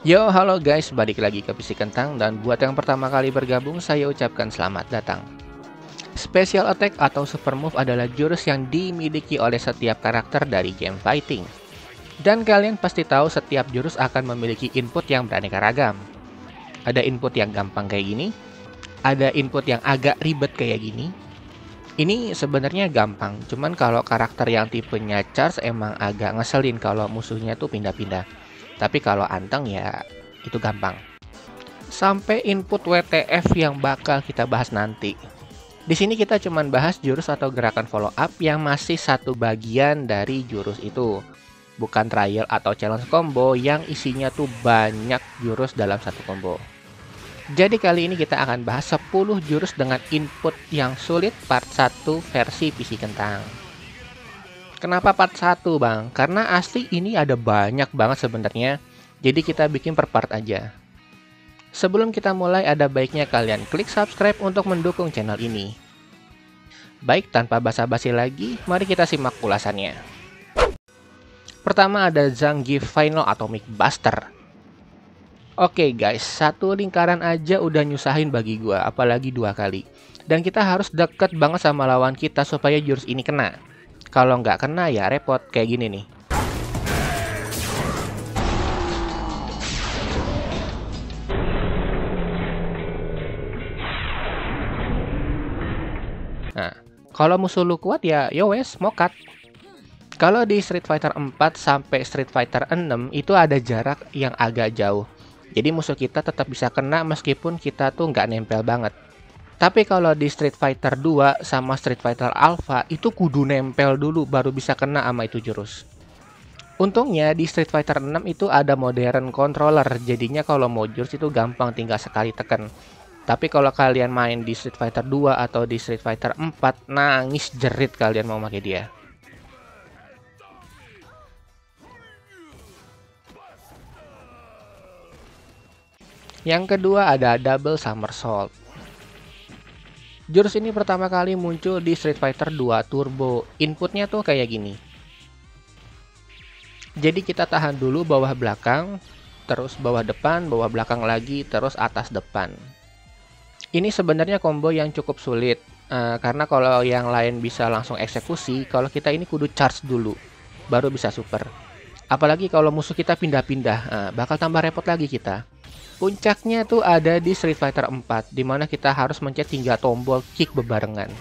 Yo, halo guys, balik lagi ke PC Kentang, dan buat yang pertama kali bergabung, saya ucapkan selamat datang. Special Attack atau Super Move adalah jurus yang dimiliki oleh setiap karakter dari game fighting. Dan kalian pasti tahu setiap jurus akan memiliki input yang beraneka ragam. Ada input yang gampang kayak gini, ada input yang agak ribet kayak gini. Ini sebenarnya gampang, cuman kalau karakter yang tipenya charge emang agak ngeselin kalau musuhnya tuh pindah-pindah. Tapi kalau anteng ya itu gampang. Sampai input WTF yang bakal kita bahas nanti. Di sini kita cuman bahas jurus atau gerakan follow up yang masih satu bagian dari jurus itu. Bukan trial atau challenge combo yang isinya tuh banyak jurus dalam satu combo. Jadi kali ini kita akan bahas 10 jurus dengan input yang sulit part 1 versi PC Kentang. Kenapa part 1 bang? Karena asli ini ada banyak banget sebenarnya. Jadi kita bikin per part aja. Sebelum kita mulai, ada baiknya kalian klik subscribe untuk mendukung channel ini. Baik, tanpa basa-basi lagi, mari kita simak ulasannya. Pertama ada Zangief Final Atomic Buster. Oke guys, satu lingkaran aja udah nyusahin bagi gua, apalagi 2 kali. Dan kita harus deket banget sama lawan kita supaya jurus ini kena. Kalau nggak kena ya repot, kayak gini nih. Nah, kalau musuh lu kuat ya wes, mokat. Kalau di Street Fighter 4 sampai Street Fighter 6 itu ada jarak yang agak jauh. Jadi musuh kita tetap bisa kena meskipun kita tuh nggak nempel banget. Tapi kalau di Street Fighter 2 sama Street Fighter Alpha itu kudu nempel dulu baru bisa kena sama itu jurus. Untungnya di Street Fighter 6 itu ada modern controller, jadinya kalau mau jurus itu gampang, tinggal sekali tekan. Tapi kalau kalian main di Street Fighter 2 atau di Street Fighter 4, nangis jerit kalian mau pakai dia. Yang kedua ada Double Somersault. Jurus ini pertama kali muncul di Street Fighter 2 Turbo. Inputnya tuh kayak gini. Jadi kita tahan dulu bawah belakang, terus bawah depan, bawah belakang lagi, terus atas depan. Ini sebenarnya combo yang cukup sulit, karena kalau yang lain bisa langsung eksekusi, kalau kita ini kudu charge dulu, baru bisa super. Apalagi kalau musuh kita pindah-pindah, bakal tambah repot lagi kita. Puncaknya tuh ada di Street Fighter 4, dimana kita harus mencet 3 tombol kick bebarengan.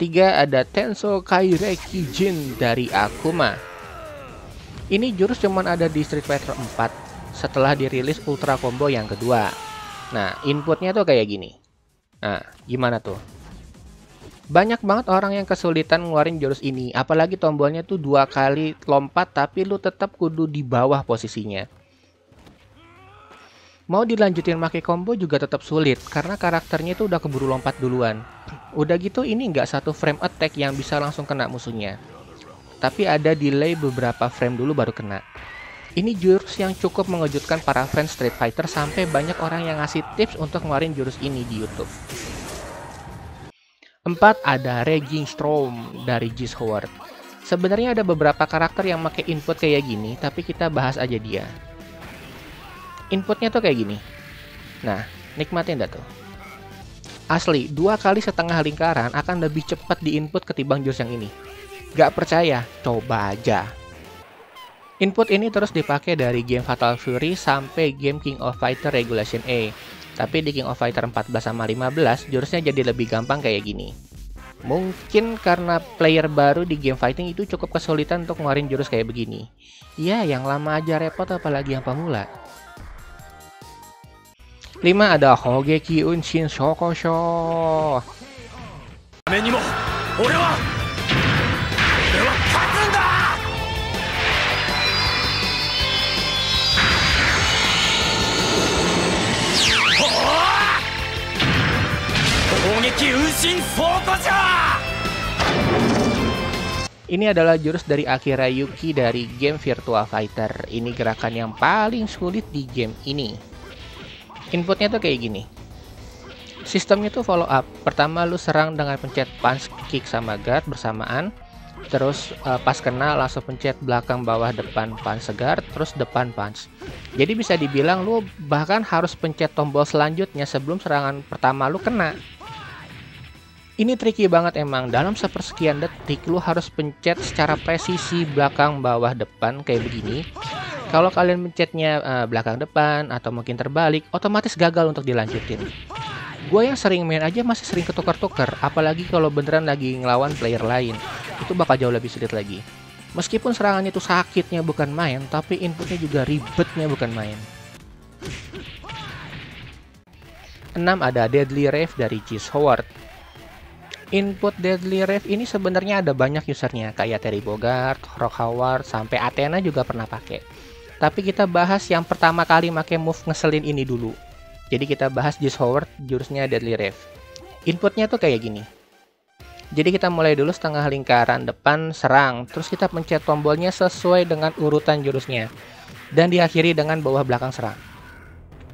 Tiga ada Tenso Kaireki Jin dari Akuma. Ini jurus cuman ada di Street Fighter 4 setelah dirilis Ultra Combo yang kedua. Nah, inputnya tuh kayak gini. Nah, gimana tuh? Banyak banget orang yang kesulitan ngeluarin jurus ini, apalagi tombolnya tuh 2 kali lompat tapi lu tetap kudu di bawah posisinya. Mau dilanjutin pakai combo juga tetap sulit karena karakternya tuh udah keburu lompat duluan. Udah gitu ini nggak satu frame attack yang bisa langsung kena musuhnya, tapi ada delay beberapa frame dulu baru kena. Ini jurus yang cukup mengejutkan para fans Street Fighter sampai banyak orang yang ngasih tips untuk ngeluarin jurus ini di YouTube. 4 ada Raging Storm dari Geese Howard. Sebenarnya ada beberapa karakter yang pakai input kayak gini, tapi kita bahas aja dia. Inputnya tuh kayak gini. Nah, nikmatin dah tuh. Asli, 2 kali setengah lingkaran akan lebih cepat di input ketimbang jurus yang ini. Gak percaya? Coba aja. Input ini terus dipakai dari game Fatal Fury sampai game King of Fighter Regulation A. Tapi di King of Fighter 14 sama 15, jurusnya jadi lebih gampang kayak gini. Mungkin karena player baru di game fighting itu cukup kesulitan untuk ngeluarin jurus kayak begini. Ya, yang lama aja repot apalagi yang pemula. 5 ada Hogeki Unshin Shokosho. Ini adalah jurus dari Akira Yuki dari game Virtua Fighter. Ini gerakan yang paling sulit di game ini. Inputnya tuh kayak gini. Sistemnya tuh follow up. Pertama lu serang dengan pencet punch, kick, sama guard bersamaan. terus pas kena langsung pencet belakang bawah depan punch segar, terus depan punch. Jadi bisa dibilang lu bahkan harus pencet tombol selanjutnya sebelum serangan pertama lu kena. Ini tricky banget emang, dalam sepersekian detik lu harus pencet secara presisi belakang bawah depan kayak begini. Kalau kalian pencetnya belakang depan atau mungkin terbalik, otomatis gagal untuk dilanjutin. Gue yang sering main aja masih sering ketukar-tukar, apalagi kalau beneran lagi ngelawan player lain. Itu bakal jauh lebih sulit lagi. Meskipun serangannya itu sakitnya bukan main, tapi inputnya juga ribetnya bukan main. 6 ada Deadly Rave dari Chase Howard. Input Deadly Rave ini sebenarnya ada banyak usernya, kayak Terry Bogard, Rock Howard, sampai Athena juga pernah pakai. Tapi kita bahas yang pertama kali pakai move ngeselin ini dulu. Jadi kita bahas Chase Howard, jurusnya Deadly Rave. Inputnya tuh kayak gini. Jadi kita mulai dulu setengah lingkaran depan serang, terus kita pencet tombolnya sesuai dengan urutan jurusnya. Dan diakhiri dengan bawah belakang serang.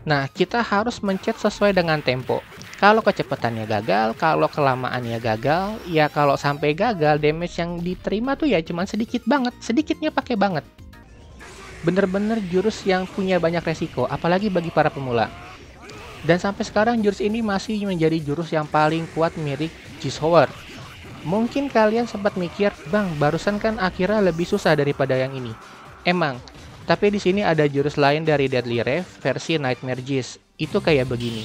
Nah, kita harus mencet sesuai dengan tempo. Kalau kecepatannya gagal, kalau kelamaannya gagal, ya kalau sampai gagal, damage yang diterima tuh ya cuman sedikit banget, sedikitnya pakai banget. Bener-bener jurus yang punya banyak resiko, apalagi bagi para pemula. Dan sampai sekarang jurus ini masih menjadi jurus yang paling kuat mirip Chase Howard. Mungkin kalian sempat mikir, bang, barusan kan Akira lebih susah daripada yang ini. Emang, tapi di sini ada jurus lain dari Deadly Rave versi Nightmare Geese. Itu kayak begini.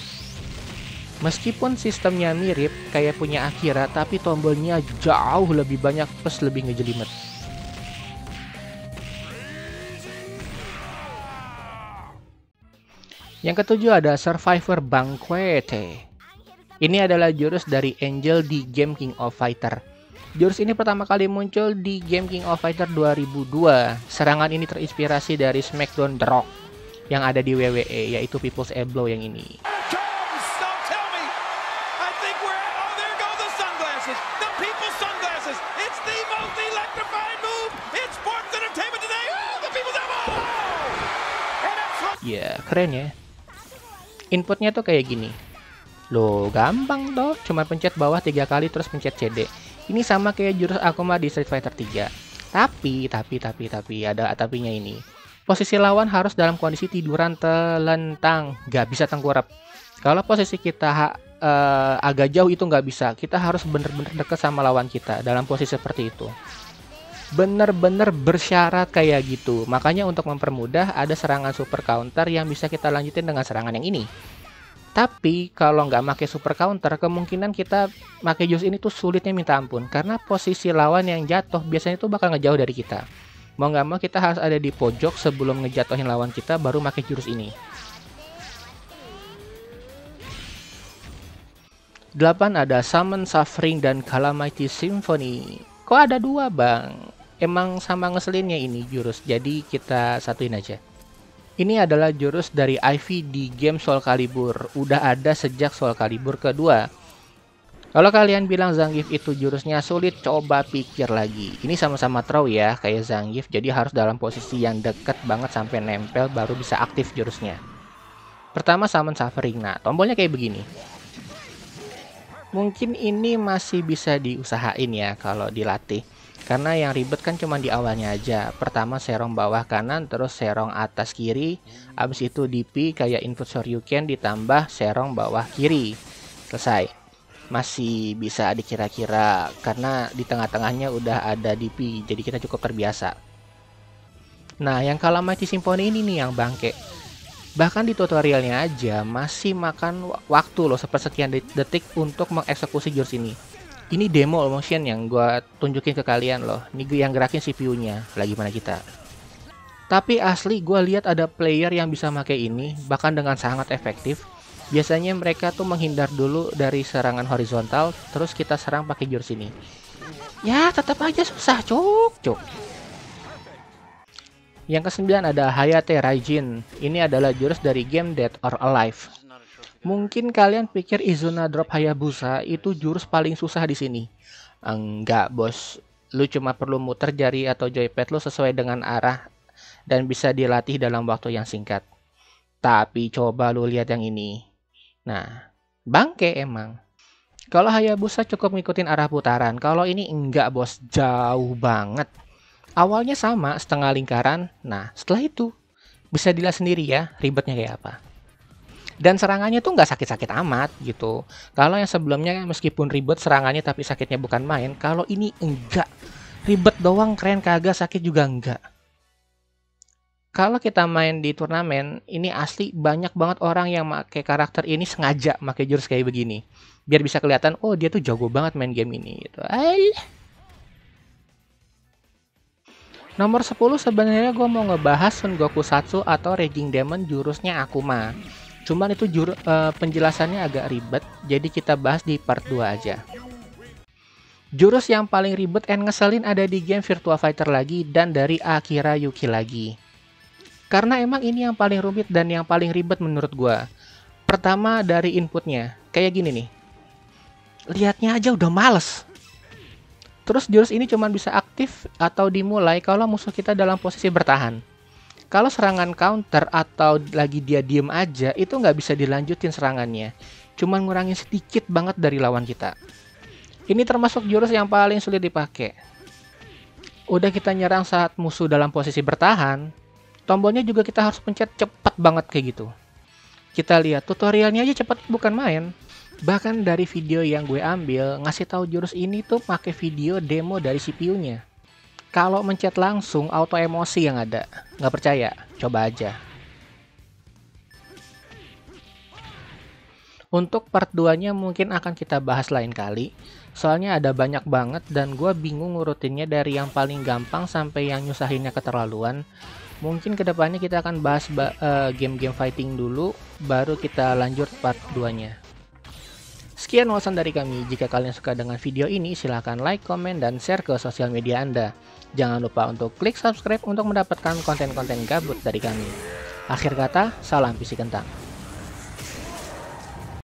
Meskipun sistemnya mirip kayak punya Akira, tapi tombolnya jauh lebih banyak plus lebih ngejelimet. Yang ketujuh ada Survivor Banquete. Ini adalah jurus dari Angel di game King of Fighter. Jurus ini pertama kali muncul di game King of Fighter 2002. Serangan ini terinspirasi dari Smackdown The Rock yang ada di WWE, yaitu People's Elbow yang ini. Ya, keren ya. Inputnya tuh kayak gini. Loh, gampang toh, cuma pencet bawah 3 kali terus pencet CD. Ini sama kayak jurus Akuma di Street Fighter 3. Tapi ada tapinya ini. Posisi lawan harus dalam kondisi tiduran telentang, gak bisa tengkurap. Kalau posisi kita agak jauh itu nggak bisa, kita harus bener-bener deket sama lawan kita dalam posisi seperti itu. Bener-bener bersyarat kayak gitu. Makanya untuk mempermudah ada serangan super counter yang bisa kita lanjutin dengan serangan yang ini. Tapi kalau nggak pakai super counter, kemungkinan kita pakai jurus ini tuh sulitnya minta ampun. Karena posisi lawan yang jatuh biasanya tuh bakal ngejauh dari kita. Mau nggak mau kita harus ada di pojok sebelum ngejatuhin lawan kita baru pakai jurus ini. 8 ada Summon Suffering dan Calamity Symphony. Kok ada dua bang? Emang sama ngeselinnya ini jurus, jadi kita satuin aja. Ini adalah jurus dari Ivy di game Soul Calibur. Udah ada sejak Soul Calibur kedua. Kalau kalian bilang Zangief itu jurusnya sulit, coba pikir lagi. Ini sama-sama throw ya, kayak Zangief, jadi harus dalam posisi yang deket banget sampai nempel baru bisa aktif jurusnya. Pertama Summon Suffering. Nah, tombolnya kayak begini. Mungkin ini masih bisa diusahain ya kalau dilatih. Karena yang ribet kan cuma di awalnya aja. Pertama serong bawah kanan, terus serong atas kiri. Abis itu DP kayak input Shoryuken ditambah serong bawah kiri. Selesai. Masih bisa dikira-kira karena di tengah-tengahnya udah ada DP. Jadi kita cukup terbiasa. Nah yang Calamity Symphony ini nih yang bangke. Bahkan di tutorialnya aja masih makan waktu loh sepersekian detik untuk mengeksekusi jurus ini. Ini demo motion yang gue tunjukin ke kalian loh. Ini yang gerakin CPU-nya. Lagi mana kita? Tapi asli gue lihat ada player yang bisa pakai ini, bahkan dengan sangat efektif. Biasanya mereka tuh menghindar dulu dari serangan horizontal, terus kita serang pakai jurus ini. Ya tetap aja susah, cuk. Yang ke-9 ada Hayate Raijin. Ini adalah jurus dari game Dead or Alive. Mungkin kalian pikir Izuna Drop Hayabusa itu jurus paling susah di sini. Enggak, bos. Lu cuma perlu muter jari atau joypad lu sesuai dengan arah dan bisa dilatih dalam waktu yang singkat. Tapi coba lu lihat yang ini. Nah, bangke emang. Kalau Hayabusa cukup ngikutin arah putaran, kalau ini enggak bos, jauh banget. Awalnya sama, setengah lingkaran, nah setelah itu bisa dilihat sendiri ya ribetnya kayak apa. Dan serangannya tuh nggak sakit-sakit amat gitu. Kalau yang sebelumnya meskipun ribet serangannya tapi sakitnya bukan main, kalau ini enggak. Ribet doang keren kagak, sakit juga enggak. Kalau kita main di turnamen, ini asli banyak banget orang yang pakai karakter ini sengaja pakai jurus kayak begini. Biar bisa kelihatan, oh dia tuh jago banget main game ini gitu. Nomor 10 sebenarnya gue mau ngebahas Son Goku Satsu atau Raging Demon jurusnya Akuma. Cuman itu penjelasannya agak ribet, jadi kita bahas di part 2 aja. Jurus yang paling ribet and ngeselin ada di game Virtua Fighter lagi dan dari Akira Yuki lagi. Karena emang ini yang paling rumit dan yang paling ribet menurut gua. Pertama dari inputnya, kayak gini nih. Lihatnya aja udah males. Terus jurus ini cuma bisa aktif atau dimulai kalau musuh kita dalam posisi bertahan. Kalau serangan counter atau lagi dia diem aja, itu nggak bisa dilanjutin serangannya. Cuman ngurangin sedikit banget dari lawan kita. Ini termasuk jurus yang paling sulit dipakai. Udah kita nyerang saat musuh dalam posisi bertahan, tombolnya juga kita harus pencet cepet banget kayak gitu. Kita lihat tutorialnya aja cepet bukan main. Bahkan dari video yang gue ambil ngasih tahu jurus ini tuh pakai video demo dari CPU-nya. Kalau mencet langsung auto emosi yang ada. Nggak percaya? Coba aja. Untuk part 2-nya mungkin akan kita bahas lain kali. Soalnya ada banyak banget dan gue bingung ngurutinnya dari yang paling gampang sampai yang nyusahinnya keterlaluan. Mungkin kedepannya kita akan bahas game-game fighting dulu, baru kita lanjut part 2-nya. Sekian ulasan dari kami. Jika kalian suka dengan video ini, silahkan like, komen, dan share ke sosial media Anda. Jangan lupa untuk klik subscribe untuk mendapatkan konten-konten gabut dari kami. Akhir kata, salam PC Kentang.